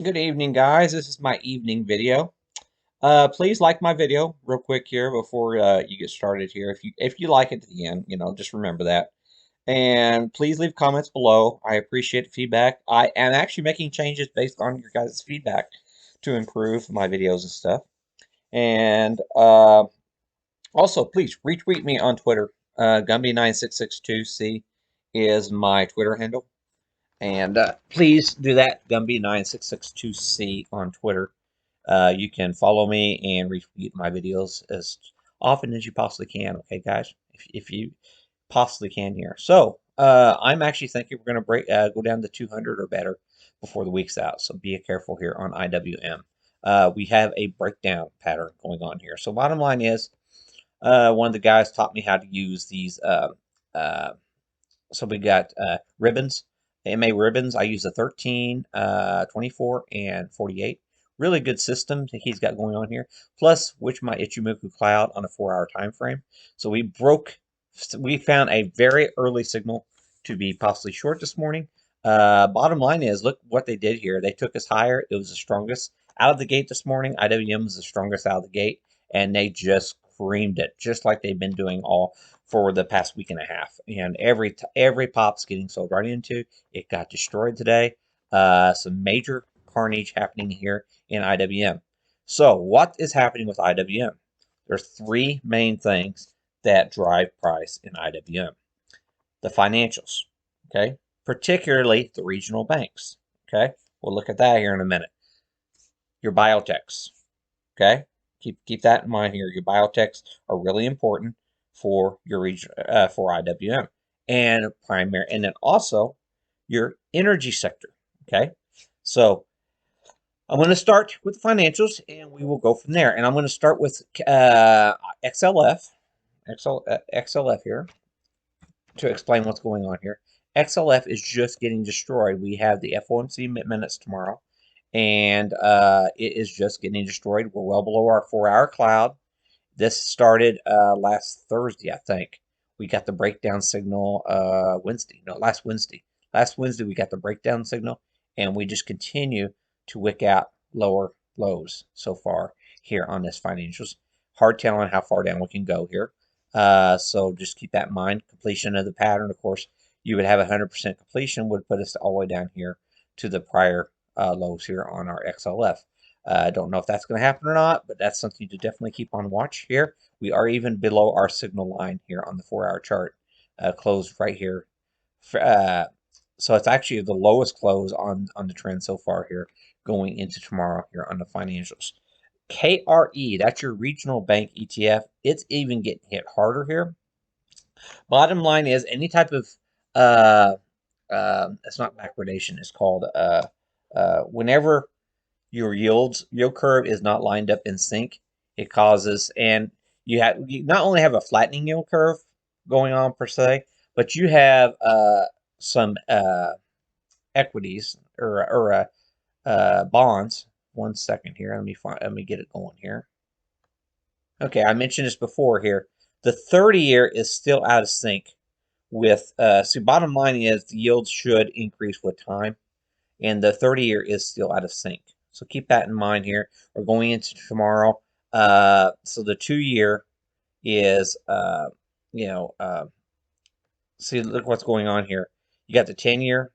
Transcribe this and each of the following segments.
Good evening, guys. This is my evening video. Please like my video real quick here before you get started here. If you like it to the end, just remember that. And please leave comments below. I appreciate the feedback. I am actually making changes based on your guys' feedback to improve my videos and stuff. And also, please retweet me on Twitter. Gumby9662C is my Twitter handle. And please do that, Gumby9662C on Twitter. You can follow me and retweet my videos as often as you possibly can. Okay, guys, if you possibly can here. So I'm actually thinking we're going to go down to 200 or better before the week's out. So be careful here on IWM. We have a breakdown pattern going on here. So bottom line is, one of the guys taught me how to use these. Uh, so we got ribbons, MA ribbons. I use the 13, 24, and 48. Really good system that he's got going on here. Plus, which my Ichimoku cloud on a 4-hour time frame. So we found a very early signal to be possibly short this morning. Bottom line is, look what they did here. They took us higher. It was the strongest out of the gate this morning. IWM was the strongest out of the gate, and they just creamed it, just like they've been doing all for the past week and a half. And every pop's getting sold right into. It got destroyed today. Some major carnage happening here in IWM. So what is happening with IWM? There's three main things that drive price in IWM. The financials, okay? Particularly the regional banks, okay? We'll look at that here in a minute. Your biotechs, okay? Keep that in mind here. Your biotechs are really important for your region for IWM and primary, and then also your energy sector. Okay, so I'm going to start with the financials, and we will go from there. And I'm going to start with XLF, XLF here to explain what's going on here. XLF is just getting destroyed. We have the FOMC minutes tomorrow, and it is just getting destroyed. We're well below our 4-hour cloud. This started last Thursday, I think. We got the breakdown signal Wednesday. No, last Wednesday. Last Wednesday we got the breakdown signal, and we just continue to wick out lower lows so far here on this financials. Hard telling how far down we can go here. So just keep that in mind. Completion of the pattern, of course, you would have 100% completion would put us all the way down here to the prior lows here on our XLF. I don't know if that's going to happen or not, but that's something to definitely keep on watch here. We are even below our signal line here on the 4-hour chart, closed right here. Uh, so it's actually the lowest close on the trend so far here going into tomorrow here on the financials. KRE, that's your regional bank ETF. It's even getting hit harder here. Bottom line is any type of it's not backwardation. It's called whenever your yield curve is not lined up in sync, it causes, and you not only have a flattening yield curve going on per se, but you have some equities or bonds. 1 second here. Let me get it going here. Okay, I mentioned this before here. The 30-year is still out of sync with. So bottom line is the yields should increase with time, and the 30-year is still out of sync. So keep that in mind here. We're going into tomorrow. So the 2-year is, you know, see, look what's going on here. You got the 10-year,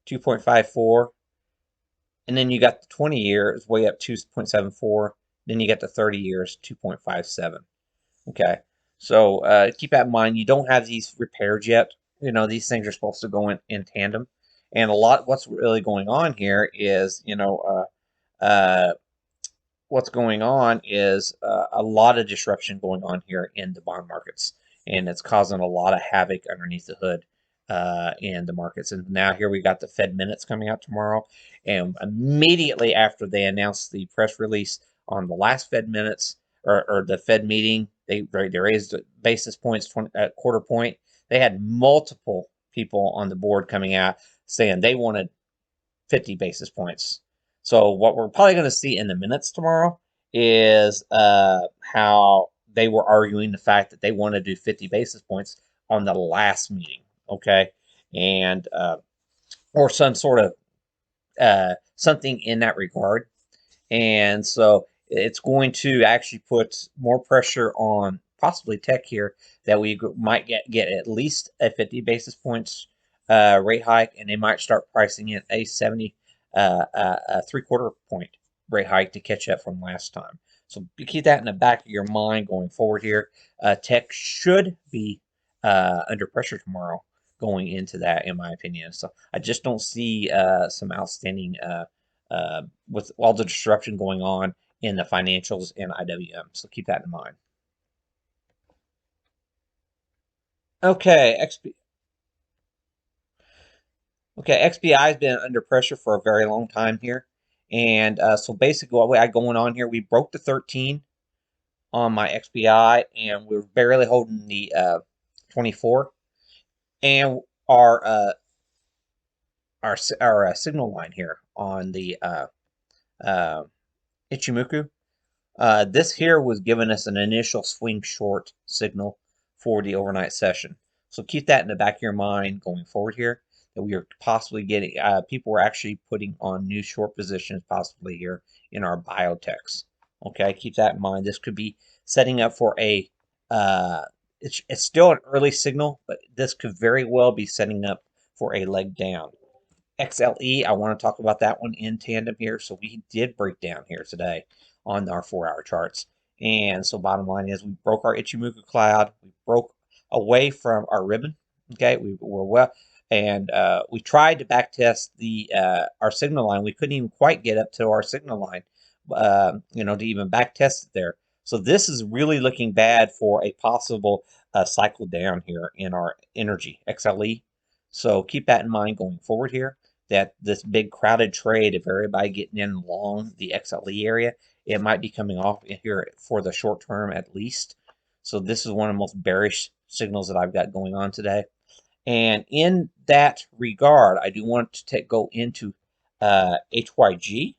2.54, and then you got the 20-year is way up 2.74. Then you got the 30 years, 2.57. Okay, so keep that in mind. You don't have these repaired yet. You know, these things are supposed to go in tandem. And a lot, what's really going on here is, what's going on is a lot of disruption going on here in the bond markets, and it's causing a lot of havoc underneath the hood in the markets. And now here we got the Fed minutes coming out tomorrow, and immediately after they announced the press release on the last Fed minutes or the Fed meeting, they raised basis points 20, quarter point. They had multiple people on the board coming out saying they wanted 50 basis points. So what we're probably going to see in the minutes tomorrow is how they were arguing the fact that they want to do 50 basis points on the last meeting, okay, and or some sort of something in that regard. And so it's going to actually put more pressure on possibly tech here, that we might get at least a 50 basis points rate hike, and they might start pricing in a 70 a three-quarter point rate hike to catch up from last time. So keep that in the back of your mind going forward here. Tech should be under pressure tomorrow going into that, in my opinion. So I just don't see some outstanding with all the disruption going on in the financials and IWM. So keep that in mind. Okay, XBI has been under pressure for a very long time here. And so basically what we had going on here, we broke the 13 on my XBI, and we're barely holding the 24. And our signal line here on the Ichimoku, this here was giving us an initial swing short signal for the overnight session. So keep that in the back of your mind going forward here, that we are possibly getting, people were actually putting on new short positions possibly here in our biotechs. Okay, keep that in mind. This could be setting up for a, it's still an early signal, but this could very well be setting up for a leg down. XLE, I want to talk about that one in tandem here. So we did break down here today on our 4-hour charts. And so bottom line is we broke our Ichimoku cloud. We broke away from our ribbon. Okay, we were well, and we tried to back test the our signal line. We couldn't even quite get up to our signal line, to even back test it there. So this is really looking bad for a possible cycle down here in our energy, XLE. So keep that in mind going forward here, that this big crowded trade of everybody getting in long the XLE area, it might be coming off here for the short term at least. So this is one of the most bearish signals that I've got going on today. And in that regard, I do want to go into HYG.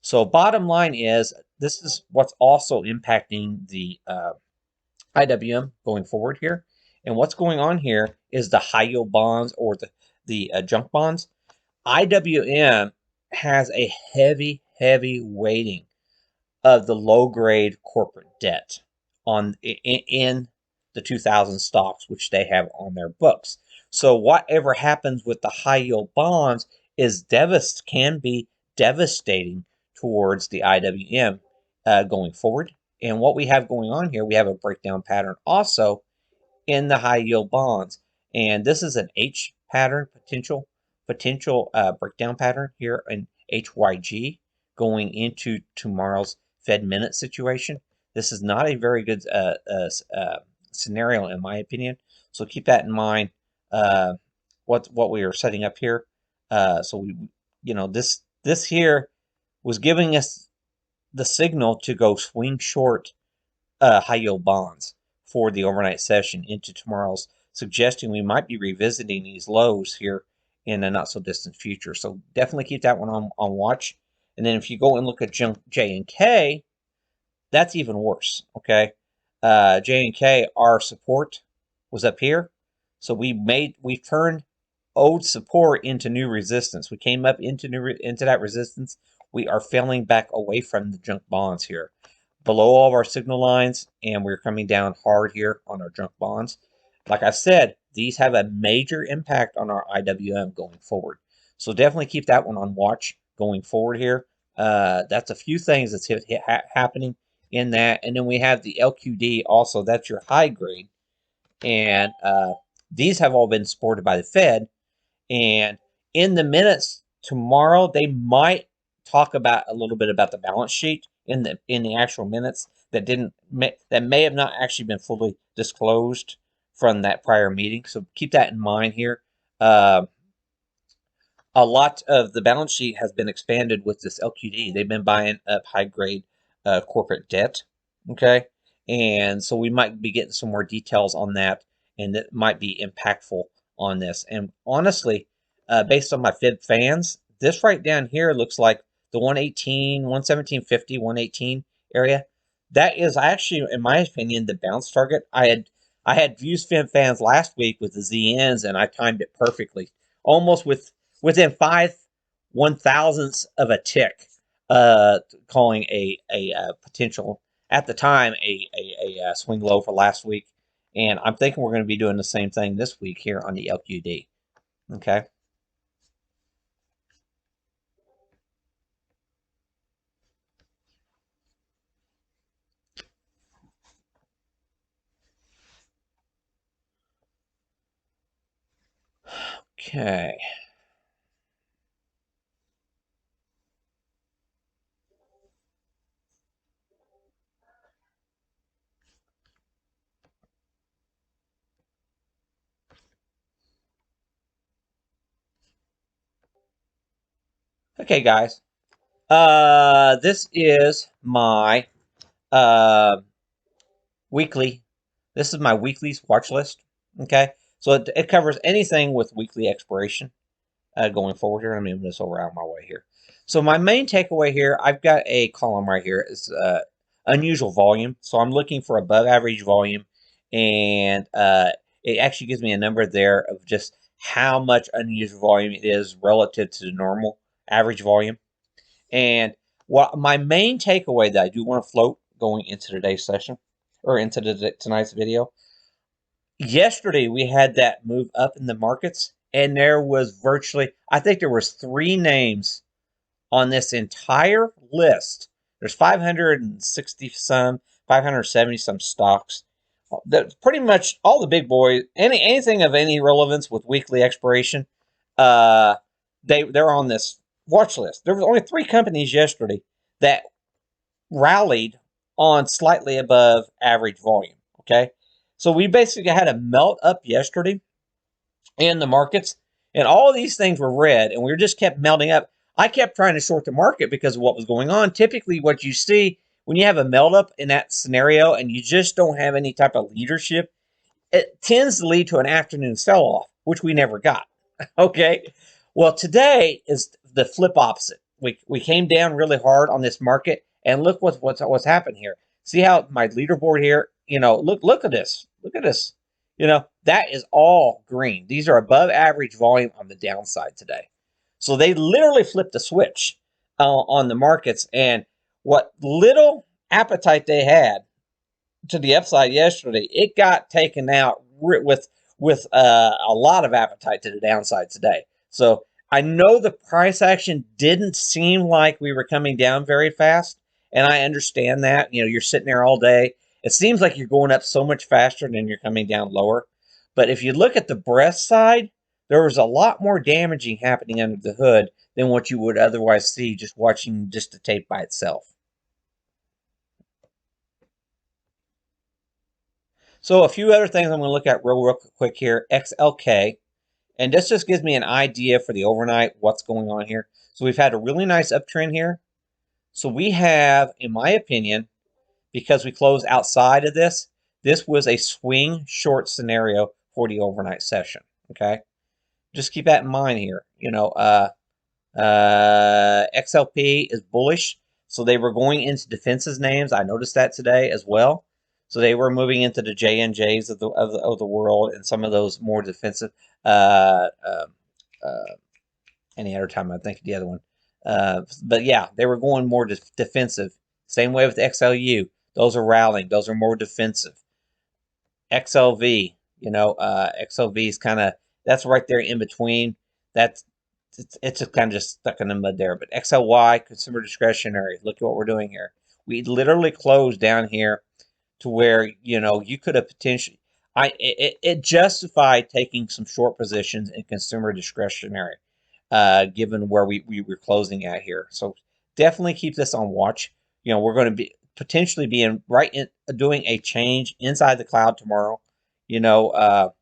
So bottom line is, this is what's also impacting the IWM going forward here. And what's going on here is the high yield bonds, or the junk bonds. IWM has a heavy weighting of the low grade corporate debt in the 2000 stocks, which they have on their books. So whatever happens with the high yield bonds can be devastating towards the IWM going forward. And what we have going on here, we have a breakdown pattern also in the high yield bonds, and this is an H pattern, potential breakdown pattern here in HYG going into tomorrow's Fed minute situation. This is not a very good scenario in my opinion. So keep that in mind. What we are setting up here. So this here was giving us the signal to go swing short high yield bonds for the overnight session into tomorrow's, suggesting we might be revisiting these lows here in a not so distant future. So definitely keep that one on watch. And then if you go and look at J and K, that's even worse. Okay, J and K, our support was up here, so we turned old support into new resistance. We came up into that resistance. We are failing back away from the junk bonds here, below all of our signal lines, and we're coming down hard here on our junk bonds. Like I said, these have a major impact on our IWM going forward. So definitely keep that one on watch going forward here. That's a few things that's happening in that. And then we have the LQD also. That's your high grade. And these have all been supported by the Fed. And in the minutes tomorrow, they might talk about a little bit about the balance sheet in the actual minutes that may have not actually been fully disclosed from that prior meeting. So keep that in mind here. A lot of the balance sheet has been expanded with this LQD. They've been buying up high grade corporate debt. Okay. And so we might be getting some more details on that, and that might be impactful on this. And honestly, based on my Fib fans, this right down here looks like the 118, 117.50, 118 area. That is actually, in my opinion, the bounce target. I had views Fib fans last week with the ZNs, and I timed it perfectly, almost with within 5/1000ths of a tick, calling a potential at the time a swing low for last week, and I'm thinking we're going to be doing the same thing this week here on the LQD. Okay. Okay. Okay, guys. This is my uh, weekly. This is my weekly watch list. Okay, so it covers anything with weekly expiration going forward here. Let me move this over out of my way here. So my main takeaway here, I've got a column right here. Is unusual volume. So I'm looking for above average volume, and it actually gives me a number there of just how much unusual volume it is relative to the normal average volume. And what my main takeaway that I do want to float going into today's session or into tonight's video. Yesterday we had that move up in the markets, and there was virtually, I think there was three names on this entire list. There's 560 some, 570 some stocks. That's pretty much all the big boys. Anything of any relevance with weekly expiration, uh, they're on this watch list. There was only three companies yesterday that rallied on slightly above average volume. Okay, so we basically had a melt up yesterday in the markets, and all of these things were red, and we just kept melting up. I kept trying to short the market because of what was going on. Typically, what you see when you have a melt up in that scenario and you just don't have any type of leadership, it tends to lead to an afternoon sell off, which we never got. Okay. Well, today is the flip opposite. We came down really hard on this market, and look what's happened here. See how my leaderboard here, look at this. Look at this. That is all green. These are above average volume on the downside today. So they literally flipped a switch on the markets, and what little appetite they had to the upside yesterday, it got taken out with a lot of appetite to the downside today. So I know the price action didn't seem like we were coming down very fast, and I understand that. You're sitting there all day. It seems like you're going up so much faster than you're coming down lower. But if you look at the breast side, there was a lot more damaging happening under the hood than what you would otherwise see just watching just the tape by itself. So a few other things I'm going to look at real quick here. XLK, and this just gives me an idea for the overnight what's going on here. So we've had a really nice uptrend here. So we have, in my opinion, because we closed outside of this was a swing short scenario for the overnight session. Okay, just keep that in mind here. XLP is bullish, so they were going into defensive names. I noticed that today as well. So they were moving into the J&Js of the world and some of those more defensive. Uh, uh, uh, any other time I think of the other one. But yeah, they were going more defensive. Same way with XLU. Those are rallying. Those are more defensive. XLV, XLV is kind of, that's right there in between. That's it's just kind of just stuck in the mud there. But XLY, consumer discretionary. Look at what we're doing here. We literally closed down here to where you could have potentially. It justified taking some short positions in consumer discretionary, given where we were closing at here. So definitely keep this on watch. We're going to be potentially being doing a change inside the cloud tomorrow. The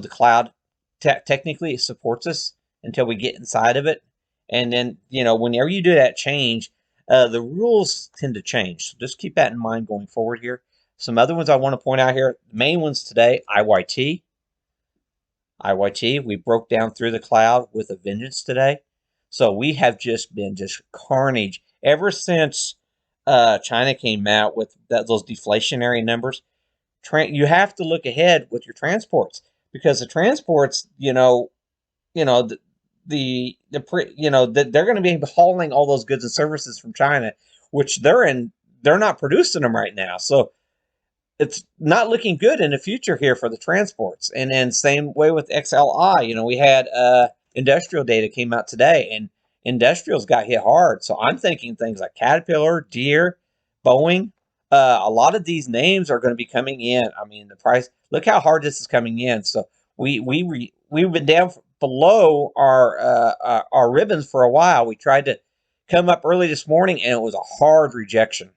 cloud technically supports us until we get inside of it, and then whenever you do that change, the rules tend to change. So just keep that in mind going forward here. Some other ones I want to point out here. Main ones today: IYT. We broke down through the cloud with a vengeance today. So we have just been carnage ever since China came out with those deflationary numbers. You have to look ahead with your transports, because the transports, that they're going to be hauling all those goods and services from China, which they're not producing them right now. So it's not looking good in the future here for the transports. And then same way with XLI. We had industrial data came out today, and industrials got hit hard. So I'm thinking things like Caterpillar, Deere, Boeing. A lot of these names are going to be coming in. I mean, the price. Look how hard this is coming in. So we've been down below our ribbons for a while. We tried to come up early this morning, and it was a hard rejection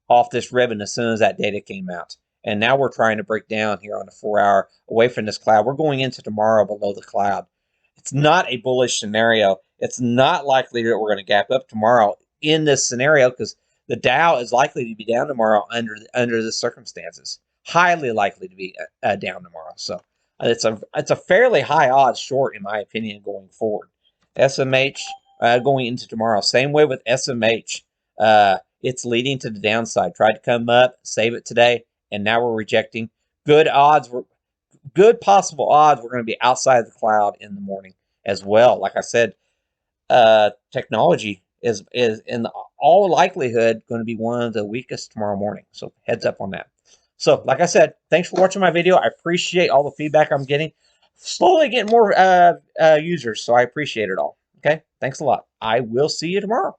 off this ribbon as soon as that data came out. And now we're trying to break down here on a 4 hour away from this cloud. We're going into tomorrow below the cloud. It's not a bullish scenario. It's not likely that we're going to gap up tomorrow in this scenario because the Dow is likely to be down tomorrow under the circumstances. Highly likely to be down tomorrow. So it's a fairly high odds short in my opinion going forward. SMH going into tomorrow. Same way with SMH. It's leading to the downside. Tried to come up, save it today, and now we're rejecting. Good odds. Good possible odds we're going to be outside the cloud in the morning as well. Like I said, technology is in all likelihood going to be one of the weakest tomorrow morning. So heads up on that. So like I said, thanks for watching my video. I appreciate all the feedback I'm getting. Slowly getting more users, so I appreciate it all. Okay, thanks a lot. I will see you tomorrow.